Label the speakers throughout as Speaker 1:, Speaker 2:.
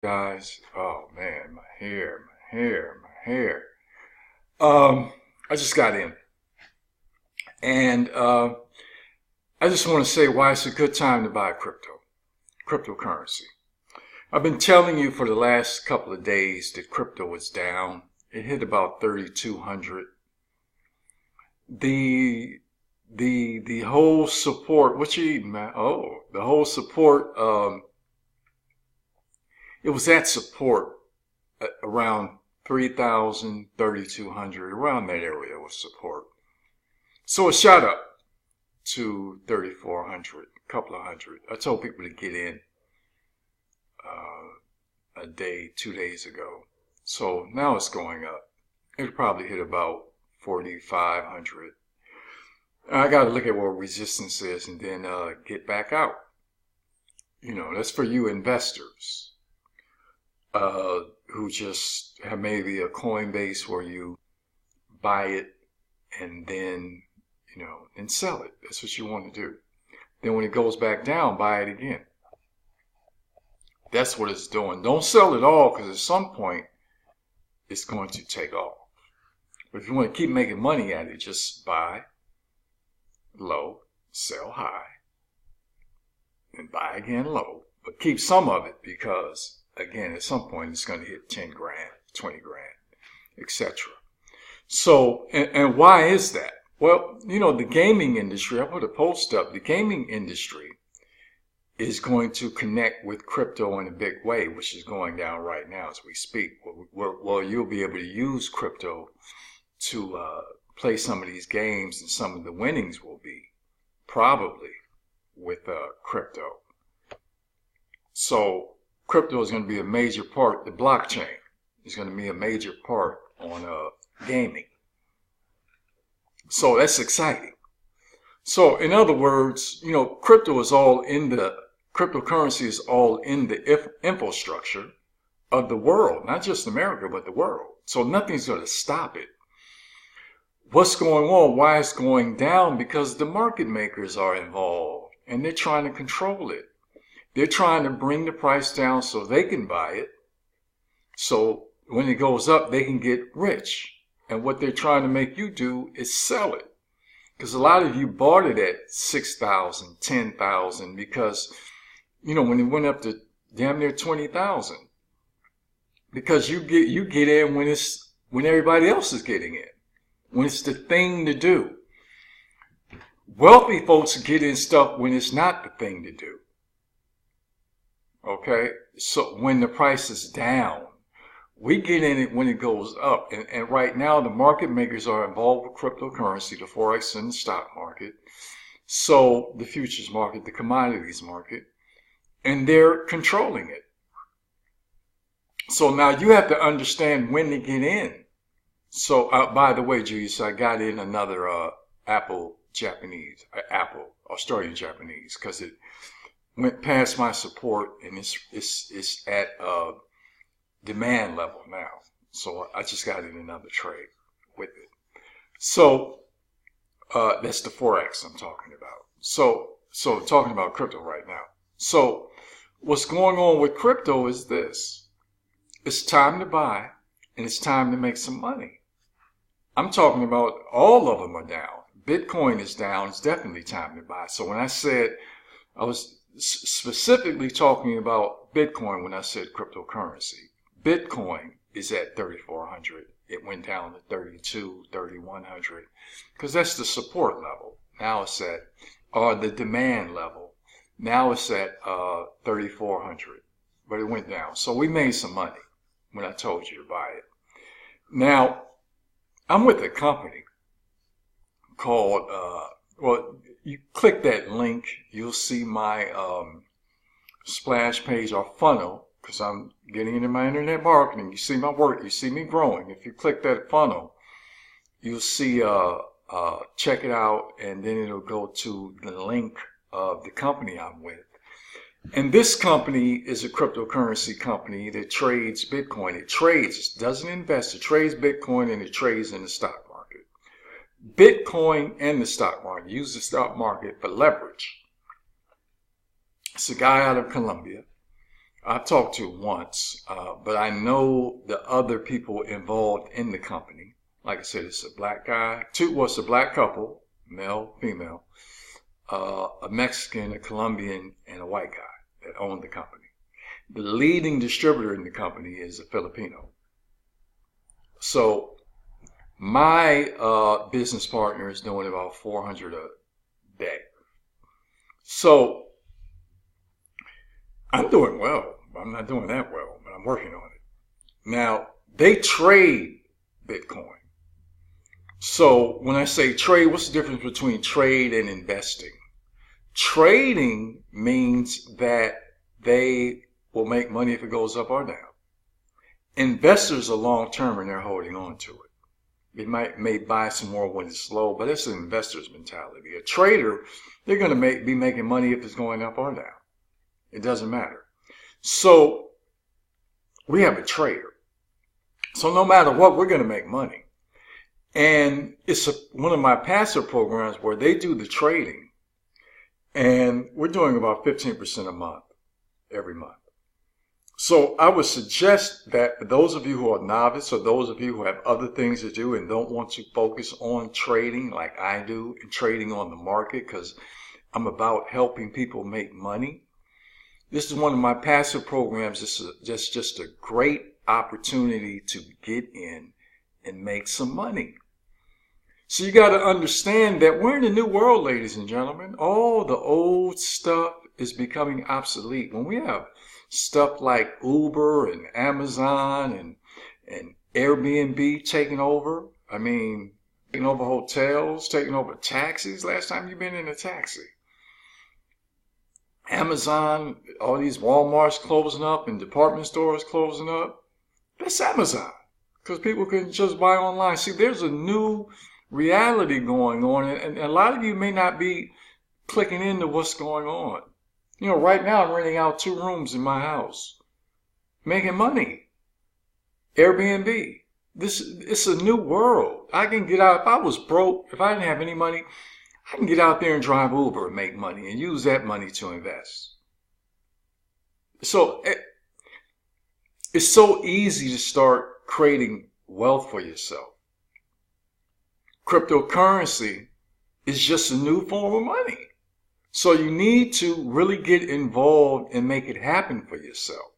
Speaker 1: Guys. Oh man, my hair. Um, I just got in, and I just want to say why it's a good time to buy cryptocurrency. I've been telling you for the last couple of days that crypto was down. It hit about 3,200. The the whole support. What you eating, man? Oh, the whole support. It was at support around 3,000, 3,200, around that area was support. So it shot up to 3,400, a couple of hundred. I told people to get in a day, 2 days ago. So now it's going up. It'll probably hit about 4,500. I got to look at what resistance is and then get back out. That's for you investors who just have maybe a Coinbase where you buy it and then, and sell it. That's what you want to do. Then when it goes back down, buy it again. That's what it's doing. Don't sell it all because at some point it's going to take off. But if you want to keep making money at it, just buy low, sell high, and buy again low. But keep some of it because, again, at some point it's going to hit 10 grand, 20 grand, etc. So, and why is that? Well, the gaming industry, I put a post up, the gaming industry is going to connect with crypto in a big way, which is going down right now as we speak. Well, you'll be able to use crypto to play some of these games, and some of the winnings will be probably with crypto. So crypto is going to be a major part. The blockchain is going to be a major part on gaming. So that's exciting. So in other words, cryptocurrency is all in the infrastructure of the world, not just America, but the world. So nothing's going to stop it. What's going on? Why it's going down? Because the market makers are involved and they're trying to control it. They're trying to bring the price down so they can buy it. So when it goes up, they can get rich. And what they're trying to make you do is sell it. Because a lot of you bought it at 6,000, 10,000 because, when it went up to damn near 20,000. Because you get in when everybody else is getting in. When it's the thing to do. Wealthy folks get in stuff when it's not the thing to do. Okay? So when the price is down, we get in it when it goes up. And right now, the market makers are involved with cryptocurrency, the Forex and the stock market. So the futures market, the commodities market, and they're controlling it. So now you have to understand when to get in. So, by the way, Julius, I got in another Apple Australian Japanese, because it went past my support and it's at demand level now. So I just got in another trade with it. So that's the Forex I'm talking about. So talking about crypto right now. So what's going on with crypto is this. It's time to buy and it's time to make some money. I'm talking about all of them are down. Bitcoin is down. It's definitely time to buy. So when I said, I was specifically talking about Bitcoin when I said cryptocurrency. Bitcoin is at 3,400. It went down to 32, 3,100 because that's the support level. Now it's at, or the demand level. Now it's at 3,400, but it went down. So we made some money when I told you to buy it. Now, I'm with a company called, you click that link, you'll see my splash page or funnel, because I'm getting into my internet marketing. You see my work, you see me growing. If you click that funnel, you'll see, check it out, and then it'll go to the link of the company I'm with. And this company is a cryptocurrency company that trades Bitcoin. It trades, doesn't invest, it trades Bitcoin and it trades in the stock market. Bitcoin and the stock market, use the stock market for leverage. It's a guy out of Colombia. I've talked to once, but I know the other people involved in the company. Like I said, it's a black guy, it's a black couple, male, female, a Mexican, a Colombian, and a white guy that own the company. The leading distributor in the company is a Filipino. So my business partner is doing about 400 a day. So I'm doing well. I'm not doing that well, but I'm working on it. Now, they trade Bitcoin. So when I say trade, what's the difference between trade and investing? Trading means that they will make money if it goes up or down. Investors are long term and they're holding on to it. They may buy some more when it's low, but it's an investor's mentality. A trader, they're going to be making money if it's going up or down. It doesn't matter. So we have a trader. So no matter what, we're going to make money. And it's one of my passive programs where they do the trading. And we're doing about 15% a month, every month. So I would suggest that for those of you who are novice or those of you who have other things to do and don't want to focus on trading like I do and trading on the market, because I'm about helping people make money. This is one of my passive programs. This is just a great opportunity to get in and make some money. So you got to understand that we're in a new world, ladies and gentlemen. All the old stuff is becoming obsolete. When we have stuff like Uber and Amazon and Airbnb taking over, taking over hotels, taking over taxis. Last time you've been in a taxi. Amazon, all these Walmarts closing up and department stores closing up. That's Amazon, because people can just buy online. See, there's a new reality going on, and a lot of you may not be clicking into what's going on. You know, right now I'm renting out 2 rooms in my house, making money. Airbnb. It's a new world. I can get out. If I was broke, if I didn't have any money, I can get out there and drive Uber and make money and use that money to invest. So it's so easy to start creating wealth for yourself. Cryptocurrency is just a new form of money. So you need to really get involved and make it happen for yourself.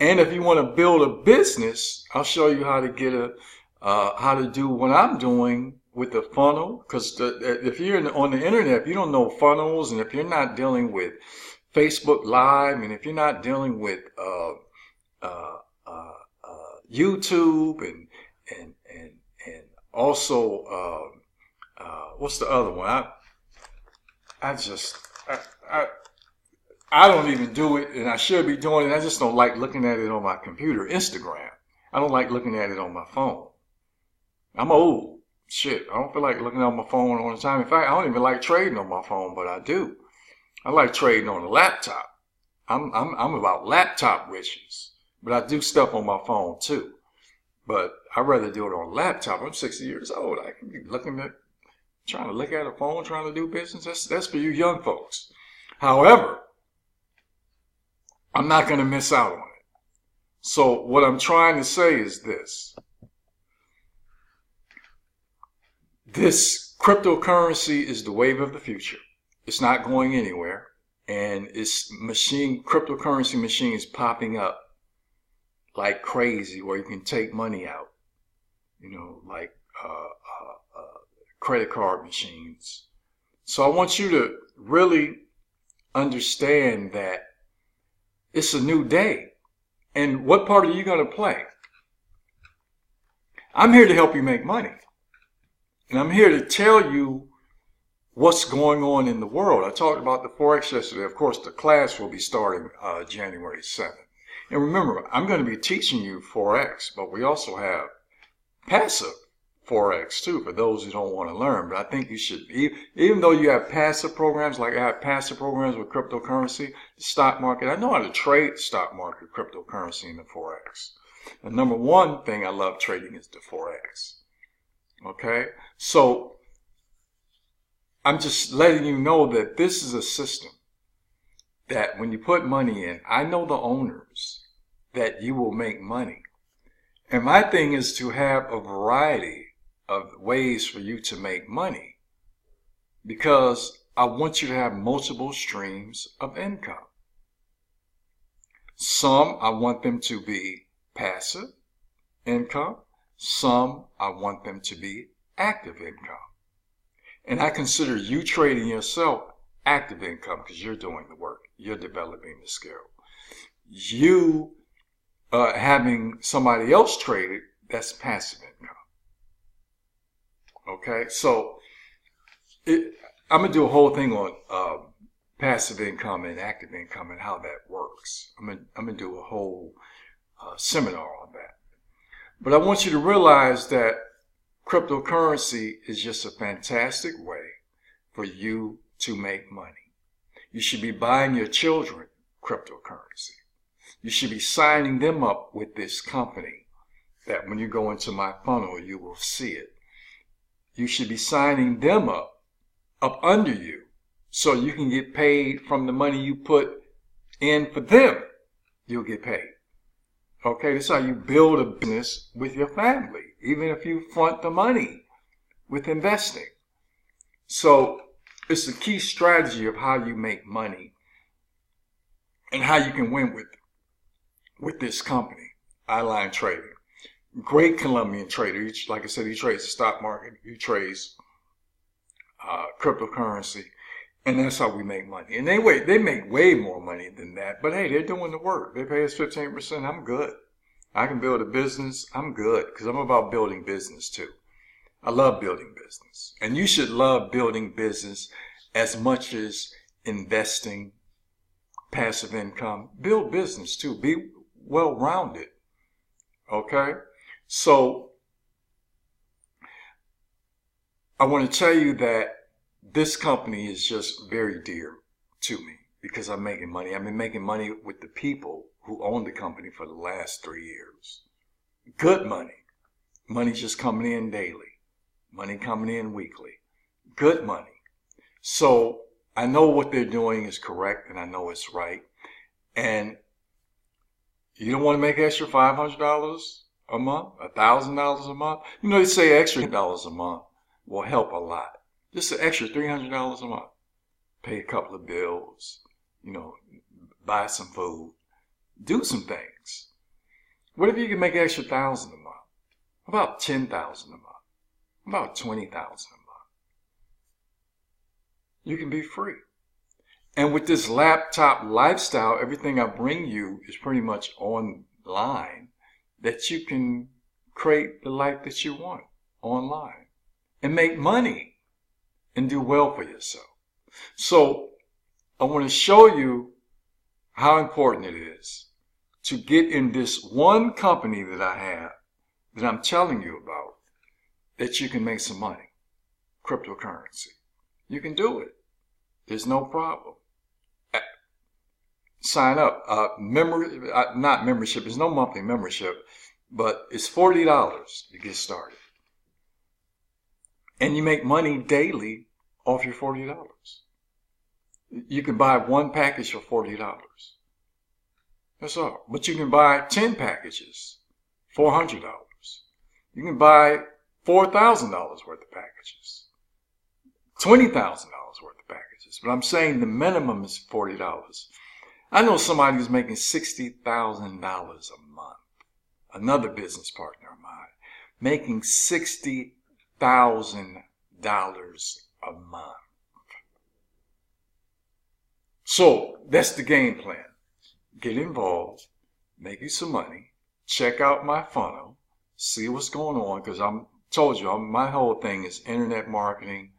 Speaker 1: And if you want to build a business, I'll show you how to how to do what I'm doing with the funnel. Because if you're on the internet, if you don't know funnels, and if you're not dealing with Facebook Live, and if you're not dealing with YouTube and also what's the other one? I don't even do it, and I should be doing it. I just don't like looking at it on my computer. Instagram. I don't like looking at it on my phone. I'm old. Shit. I don't feel like looking at my phone all the time. In fact, I don't even like trading on my phone, but I do. I like trading on a laptop. I'm about laptop riches, but I do stuff on my phone too. But I'd rather do it on a laptop. I'm 60 years old. I can be trying to look at a phone, trying to do business. That's for you young folks. However, I'm not going to miss out on it. So what I'm trying to say is this. This cryptocurrency is the wave of the future. It's not going anywhere. And cryptocurrency machines popping up like crazy where you can take money out. You know, like credit card machines. So I want you to really understand that it's a new day. And what part are you going to play? I'm here to help you make money. And I'm here to tell you what's going on in the world. I talked about the Forex yesterday. Of course, the class will be starting January 7th. And remember, I'm going to be teaching you Forex, but we also have passive Forex too for those who don't want to learn. But I think you should, even though you have passive programs, like I have passive programs with cryptocurrency, the stock market, I know how to trade the stock market, cryptocurrency, and the Forex. The number one thing I love trading is the Forex. Okay? So I'm just letting you know that this is a system that when you put money in, I know the owners. that you will make money. And my thing is to have a variety of ways for you to make money, because I want you to have multiple streams of income. Some I want them to be passive income. Some I want them to be active income. And I consider you trading yourself active income because you're doing the work. You're developing the skill. You having somebody else trade it, that's passive income. Okay, so I'm going to do a whole thing on passive income and active income and how that works. I'm going to do a whole seminar on that. But I want you to realize that cryptocurrency is just a fantastic way for you to make money. You should be buying your children cryptocurrency. You should be signing them up with this company that when you go into my funnel, you will see it. You should be signing them up under you so you can get paid from the money you put in for them. You'll get paid. Okay, that's how you build a business with your family, even if you front the money with investing. So it's a key strategy of how you make money and how you can win with this company, Eyeline Trading. Great Colombian trader. Like I said, he trades the stock market. He trades cryptocurrency. And that's how we make money. And they make way more money than that. But hey, they're doing the work. They pay us 15%. I'm good. I can build a business. I'm good because I'm about building business too. I love building business. And you should love building business as much as investing, passive income. Build business too. Be well-rounded. Okay? So I want to tell you that this company is just very dear to me because I'm making money. I've been making money with the people who own the company for the last 3 years. Good money. Money's just coming in daily. Money coming in weekly. Good money. So I know what they're doing is correct and I know it's right. And you don't want to make extra $500 a month, $1,000 a month. You know, they say extra $100 a month will help a lot. Just an extra $300 a month. Pay a couple of bills, buy some food, do some things. What if you can make an extra $1,000 a month? About $10,000 a month? About $20,000 a month? You can be free. And with this laptop lifestyle, everything I bring you is pretty much online, that you can create the life that you want online and make money and do well for yourself. So I want to show you how important it is to get in this one company that I have that I'm telling you about, that you can make some money. Cryptocurrency. You can do it. There's no problem. Sign up. Not membership. There's no monthly membership, but it's $40 to get started. And you make money daily off your $40. You can buy one package for $40. That's all. But you can buy 10 packages, $400. You can buy $4,000 worth of packages, $20,000 worth of packages. But I'm saying the minimum is $40. I know somebody who's making $60,000 a month. Another business partner of mine making $60,000 a month. So that's the game plan. Get involved, make you some money, check out my funnel, see what's going on, because my whole thing is internet marketing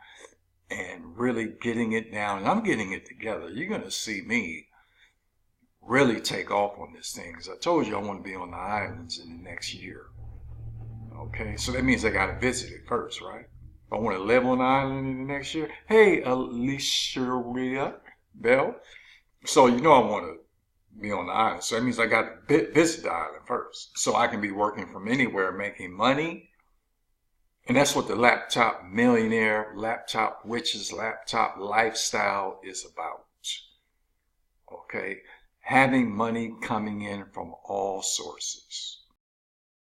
Speaker 1: and really getting it down. And I'm getting it together. You're going to see me really take off on this thing, because I told you I want to be on the islands in the next year. Okay, so that means I got to visit it first, right? If I want to live on the island in the next year, hey, Alicia Bell. So I want to be on the island. So that means I got to visit the island first, so I can be working from anywhere, making money. And that's what the laptop millionaire, laptop witches, laptop lifestyle is about. Okay, having money coming in from all sources.